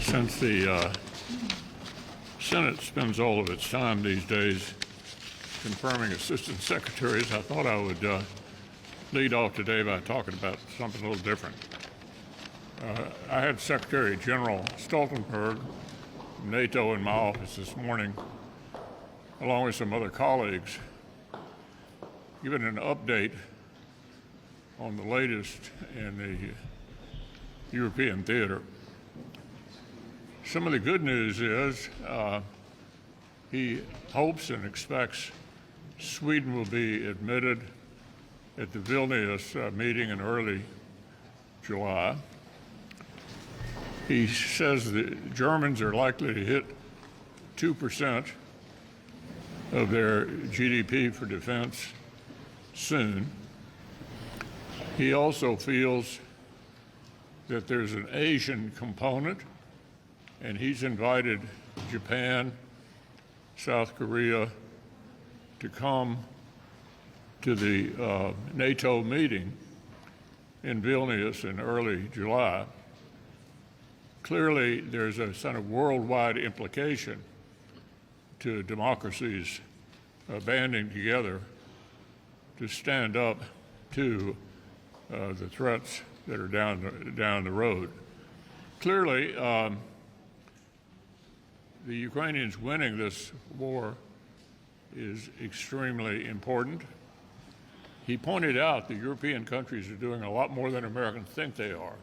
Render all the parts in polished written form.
Since the Senate spends all of its time these days confirming assistant secretaries, I thought I would lead off today by talking about something a little different. I had Secretary General Stoltenberg from NATO in my office this morning, along with some other colleagues, giving an update on the latest in the European theater. Some of the good news is he hopes and expects Sweden will be admitted at the Vilnius meeting in early July. He says the Germans are likely to hit 2% of their GDP for defense soon. He also feels that there's an Asian component, and he's invited Japan, South Korea to come to the NATO meeting in Vilnius in early July. Clearly, there's a sort of worldwide implication to democracies banding together to stand up to the threats that are down the road. Clearly, the Ukrainians winning this war is extremely important. He pointed out the European countries are doing a lot more than Americans think they are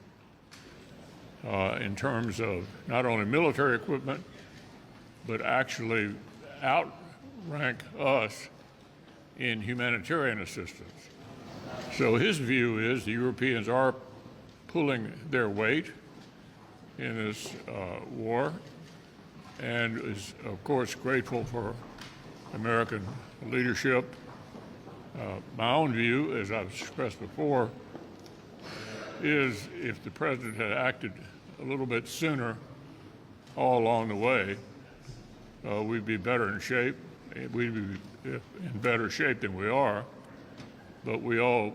in terms of not only military equipment, but actually outrank us in humanitarian assistance. So his view is the Europeans are pulling their weight in this war, and is, of course, grateful for American leadership. My own view, as I've expressed before, is if the president had acted a little bit sooner all along the way, we'd be better in shape. We'd be in better shape than we are. But we all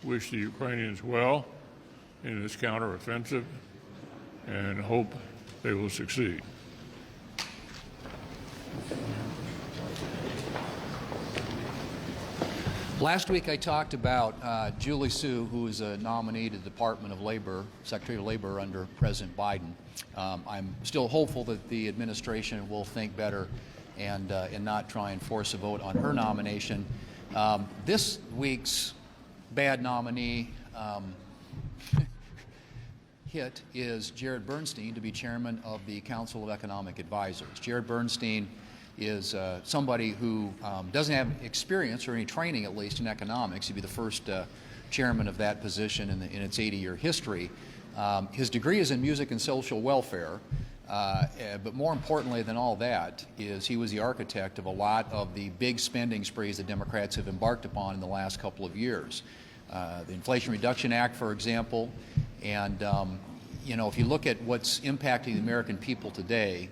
wish the Ukrainians well in this counteroffensive and hope they will succeed. Last week I talked about Julie Su, who is a nominee to the Department of Labor, Secretary of Labor under President Biden. I'm still hopeful that the administration will think better and not try and force a vote on her nomination. This week's bad nominee hit is Jared Bernstein to be chairman of the Council of Economic Advisors. Jared Bernstein is somebody who doesn't have experience or any training, at least, in economics. He'd be the first chairman of that position in its 80-year history. His degree is in music and social welfare, but more importantly than all that is he was the architect of a lot of the big spending sprees that Democrats have embarked upon in the last couple of years. The Inflation Reduction Act, for example, and you know, if you look at what's impacting the American people today,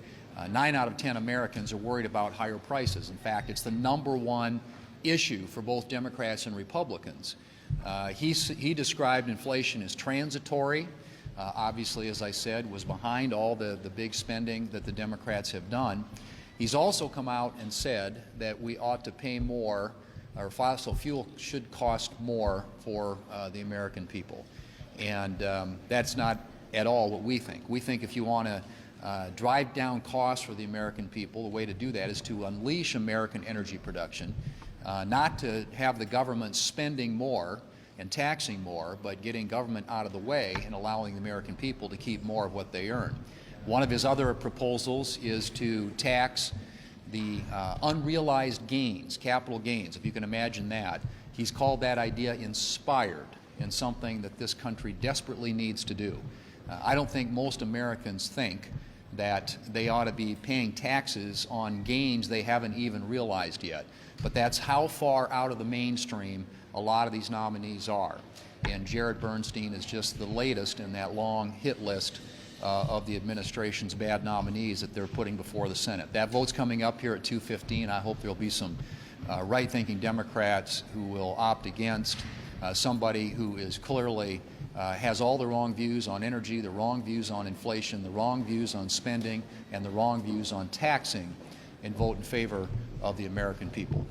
9 out of 10 Americans are worried about higher prices. In fact, it's the #1 issue for both Democrats and Republicans. He described inflation as transitory. Obviously, as I said, was behind all the big spending that the Democrats have done. He's also come out and said that we ought to pay more, or fossil fuel should cost more for the American people. And that's not at all what we think. We think if you want to drive down costs for the American people, the way to do that is to unleash American energy production, not to have the government spending more and taxing more, but getting government out of the way and allowing the American people to keep more of what they earn. One of his other proposals is to tax the unrealized gains, capital gains, if you can imagine that. He's called that idea inspired and something that this country desperately needs to do. I don't think most Americans think that they ought to be paying taxes on gains they haven't even realized yet. But that's how far out of the mainstream a lot of these nominees are. And Jared Bernstein is just the latest in that long hit list of the administration's bad nominees that they're putting before the Senate. That vote's coming up here at 2:15. I hope there'll be some right-thinking Democrats who will opt against somebody who is clearly has all the wrong views on energy, the wrong views on inflation, the wrong views on spending, and the wrong views on taxing, and vote in favor of the American people.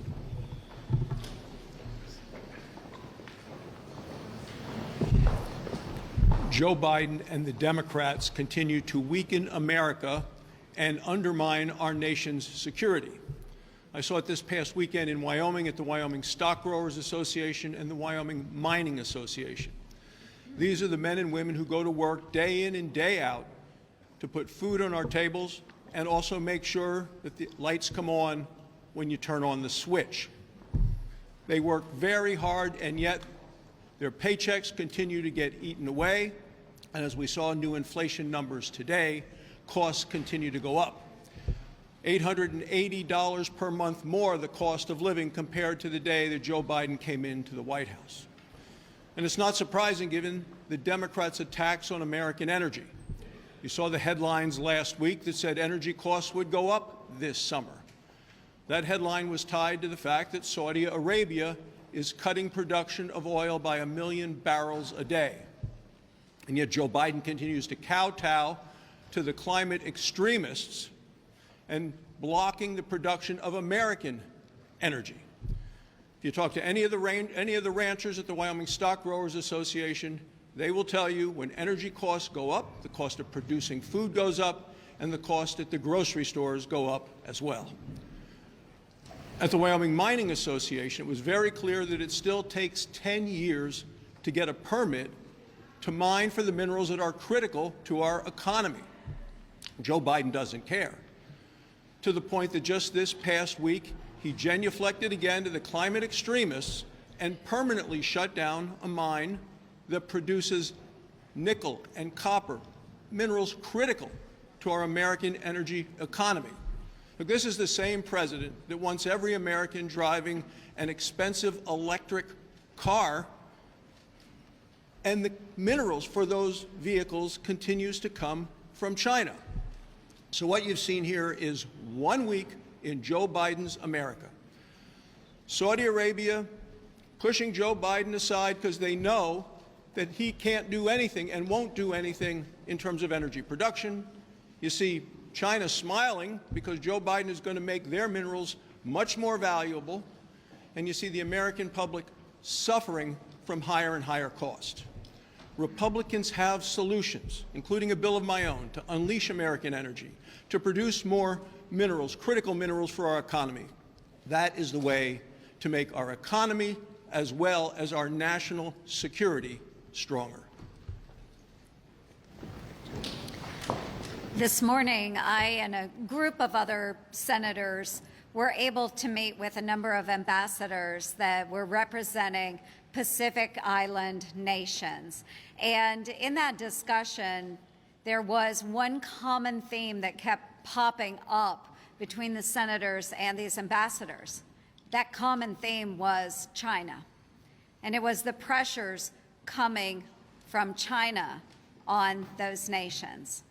Joe Biden and the Democrats continue to weaken America and undermine our nation's security. I saw it this past weekend in Wyoming at the Wyoming Stock Growers Association and the Wyoming Mining Association. These are the men and women who go to work day in and day out to put food on our tables and also make sure that the lights come on when you turn on the switch. They work very hard, and yet their paychecks continue to get eaten away. And as we saw new inflation numbers today, costs continue to go up. $880 per month more the cost of living compared to the day that Joe Biden came into the White House. And it's not surprising given the Democrats' attacks on American energy. You saw the headlines last week that said energy costs would go up this summer. That headline was tied to the fact that Saudi Arabia is cutting production of oil by 1 million barrels a day. And yet Joe Biden continues to kowtow to the climate extremists and blocking the production of American energy. If you talk to any of the ranchers at the Wyoming Stock Growers Association, they will tell you when energy costs go up, the cost of producing food goes up, and the cost at the grocery stores go up as well. At the Wyoming Mining Association, it was very clear that it still takes 10 years to get a permit to mine for the minerals that are critical to our economy. Joe Biden doesn't care, to the point that just this past week, he genuflected again to the climate extremists and permanently shut down a mine that produces nickel and copper, minerals critical to our American energy economy. Look, this is the same president that wants every American driving an expensive electric car, and the minerals for those vehicles continues to come from China. So what you've seen here is 1 week in Joe Biden's America. Saudi Arabia pushing Joe Biden aside because they know that he can't do anything and won't do anything in terms of energy production. You see China smiling because Joe Biden is going to make their minerals much more valuable. And you see the American public suffering from higher and higher cost. Republicans have solutions, including a bill of my own, to unleash American energy, to produce more minerals, critical minerals for our economy. That is the way to make our economy as well as our national security stronger. This morning, I and a group of other senators were able to meet with a number of ambassadors that were representing Pacific Island nations. And in that discussion, there was one common theme that kept popping up between the senators and these ambassadors. That common theme was China. And it was the pressures coming from China on those nations.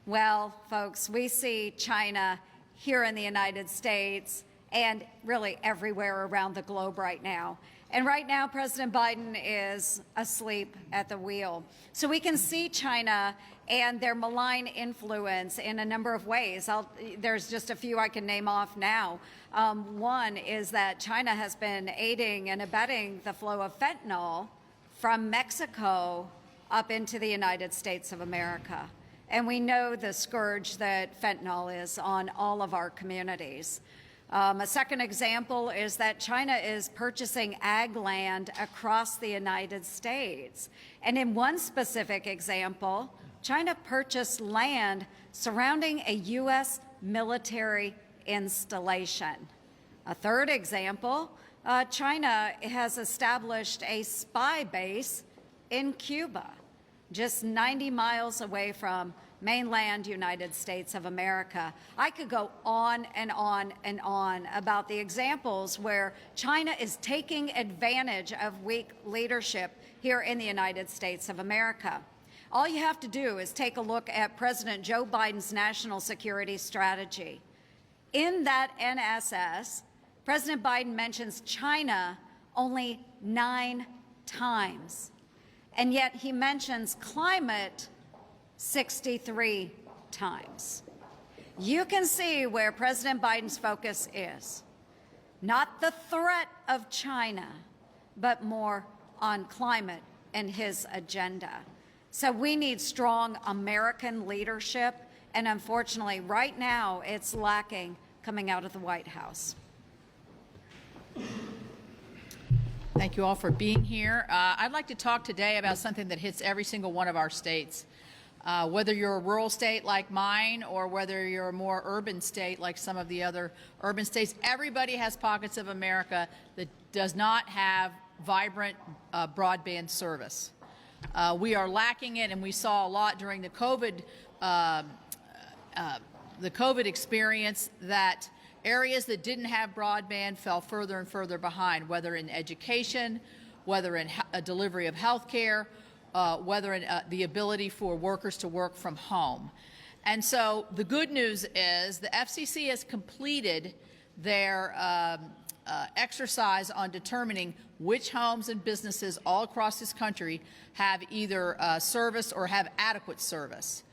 Well, folks, we see China here in the United States and really everywhere around the globe right now. And right now, President Biden is asleep at the wheel. So we can see China and their malign influence in a number of ways. There's just a few I can name off now. One is that China has been aiding and abetting the flow of fentanyl from Mexico up into the United States of America. And we know the scourge that fentanyl is on all of our communities. A second example is that China is purchasing ag land across the United States. And in one specific example, China purchased land surrounding a U.S. military installation. A third example, China has established a spy base in Cuba, just 90 miles away from mainland United States of America. I could go on and on and on about the examples where China is taking advantage of weak leadership here in the United States of America. All you have to do is take a look at President Joe Biden's national security strategy. In that NSS, President Biden mentions China only 9 times. And yet he mentions climate 63 times. You can see where President Biden's focus is. Not the threat of China, but more on climate and his agenda. So we need strong American leadership, and unfortunately, right now, it's lacking coming out of the White House. Thank you all for being here. I'd like to talk today about something that hits every single one of our states. Whether you're a rural state like mine or whether you're a more urban state like some of the other urban states, everybody has pockets of America that does not have vibrant broadband service. We are lacking it, and we saw a lot during the COVID experience that areas that didn't have broadband fell further and further behind, whether in education, whether in delivery of health care, whether in the ability for workers to work from home. And so the good news is the FCC has completed their exercise on determining which homes and businesses all across this country have either service or have adequate service.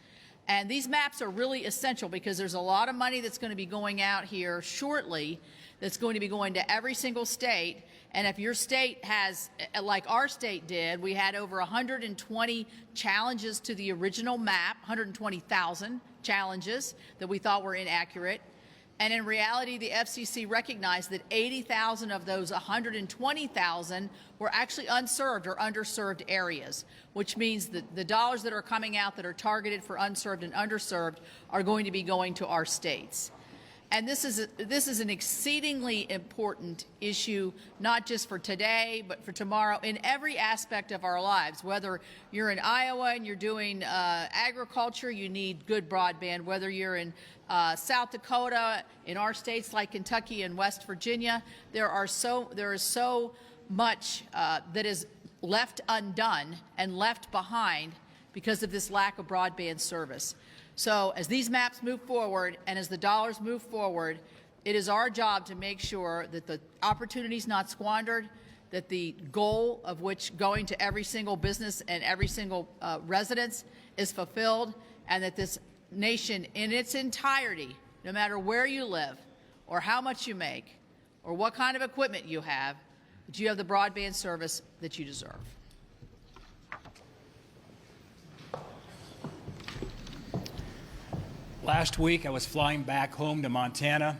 And these maps are really essential because there's a lot of money that's going to be going out here shortly that's going to be going to every single state. And if your state has, like our state did, we had over 120 challenges to the original map, 120,000 challenges that we thought were inaccurate. And in reality, the FCC recognized that 80,000 of those 120,000 were actually unserved or underserved areas, which means that the dollars that are coming out that are targeted for unserved and underserved are going to be going to our states. And this is an exceedingly important issue, not just for today, but for tomorrow, in every aspect of our lives. Whether you're in Iowa and you're doing agriculture, you need good broadband. Whether you're in South Dakota, in our states like Kentucky and West Virginia, there is so much that is left undone and left behind because of this lack of broadband service. So as these maps move forward and as the dollars move forward, it is our job to make sure that the opportunity is not squandered, that the goal of which going to every single business and every single residence is fulfilled, and that this nation in its entirety, no matter where you live or how much you make or what kind of equipment you have, that you have the broadband service that you deserve. Last week, I was flying back home to Montana,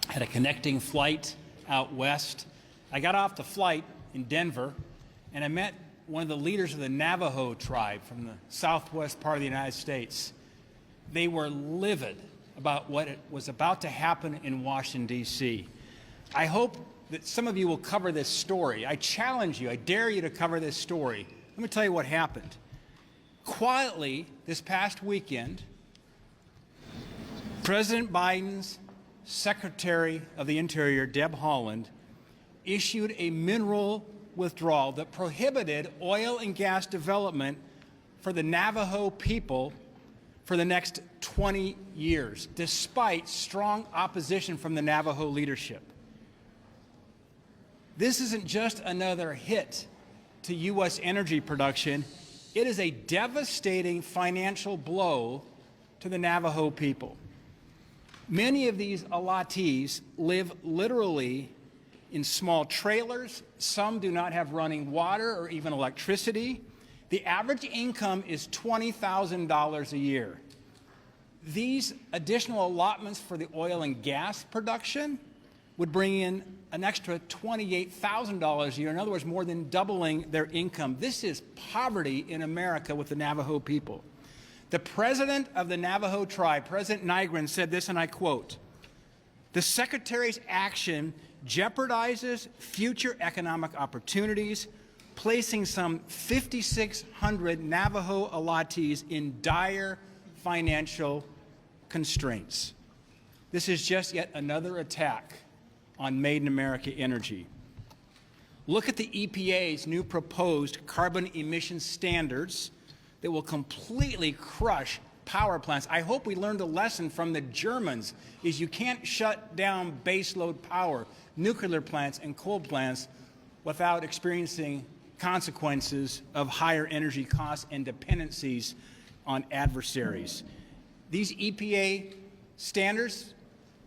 had a connecting flight out west. I got off the flight in Denver, and I met one of the leaders of the Navajo tribe from the southwest part of the United States. They were livid about what was about to happen in Washington, D.C. I hope that some of you will cover this story. I challenge you, I dare you to cover this story. Let me tell you what happened. Quietly, this past weekend, President Biden's Secretary of the Interior, Deb Haaland, issued a mineral withdrawal that prohibited oil and gas development for the Navajo people for the next 20 years, despite strong opposition from the Navajo leadership. This isn't just another hit to U.S. energy production. It is a devastating financial blow to the Navajo people. Many of these allottees live literally in small trailers. Some do not have running water or even electricity. The average income is $20,000 a year. These additional allotments for the oil and gas production would bring in an extra $28,000 a year. In other words, more than doubling their income. This is poverty in America with the Navajo people. The president of the Navajo tribe, President Nygren, said this, and I quote, "The Secretary's action jeopardizes future economic opportunities, placing some 5,600 Navajo allottees in dire financial constraints." This is just yet another attack on Made in America energy. Look at the EPA's new proposed carbon emission standards that will completely crush power plants. I hope we learned a lesson from the Germans, is you can't shut down baseload power, nuclear plants and coal plants, without experiencing consequences of higher energy costs and dependencies on adversaries. These EPA standards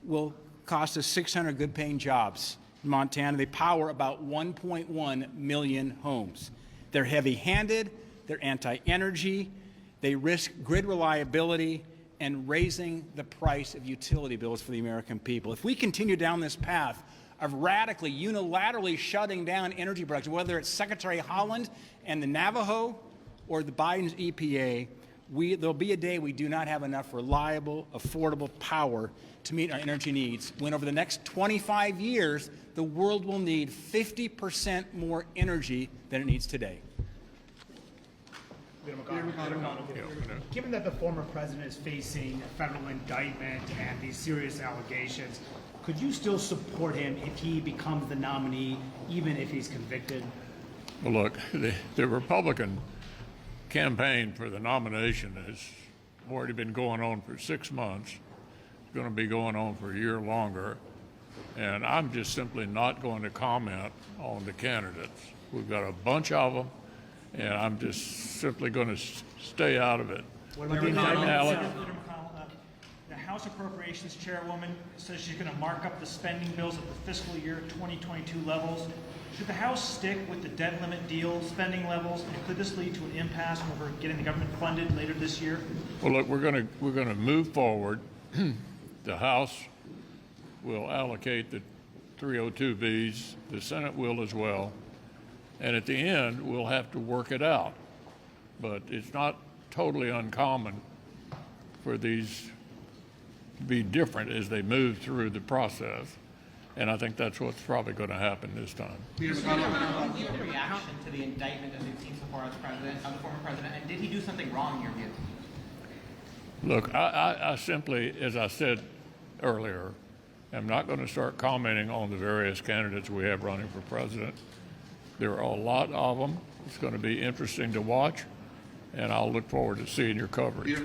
will cost us 600 good-paying jobs in Montana. They power about 1.1 million homes. They're heavy-handed, they're anti-energy, they risk grid reliability and raising the price of utility bills for the American people. If we continue down this path of radically, unilaterally shutting down energy production, whether it's Secretary Holland and the Navajo or the Biden's EPA, there'll be a day we do not have enough reliable, affordable power to meet our energy needs, when over the next 25 years, the world will need 50% more energy than it needs today. Given that the former president is facing a federal indictment and these serious allegations, could you still support him if he becomes the nominee, even if he's convicted? Well, look, the Republican campaign for the nomination has already been going on for 6 months. It's going to be going on for a year longer. And I'm just simply not going to comment on the candidates. We've got a bunch of them, and I'm just simply going to stay out of it. What about the indictment? The House Appropriations Chairwoman says she's going to mark up the spending bills at the fiscal year 2022 levels. Should the House stick with the debt limit deal spending levels, and could this lead to an impasse over getting the government funded later this year? Well, look, we're going to move forward. The House will allocate the 302Bs. The Senate will as well. And at the end, we'll have to work it out. But it's not totally uncommon for these to be different as they move through the process. And I think that's what's probably going to happen this time. Your reaction to the indictment that we've seen so far as president, of the former president, and did he do something wrong in your view? Look, I simply, as I said earlier, am not going to start commenting on the various candidates we have running for president. There are a lot of them. It's going to be interesting to watch, and I'll look forward to seeing your coverage.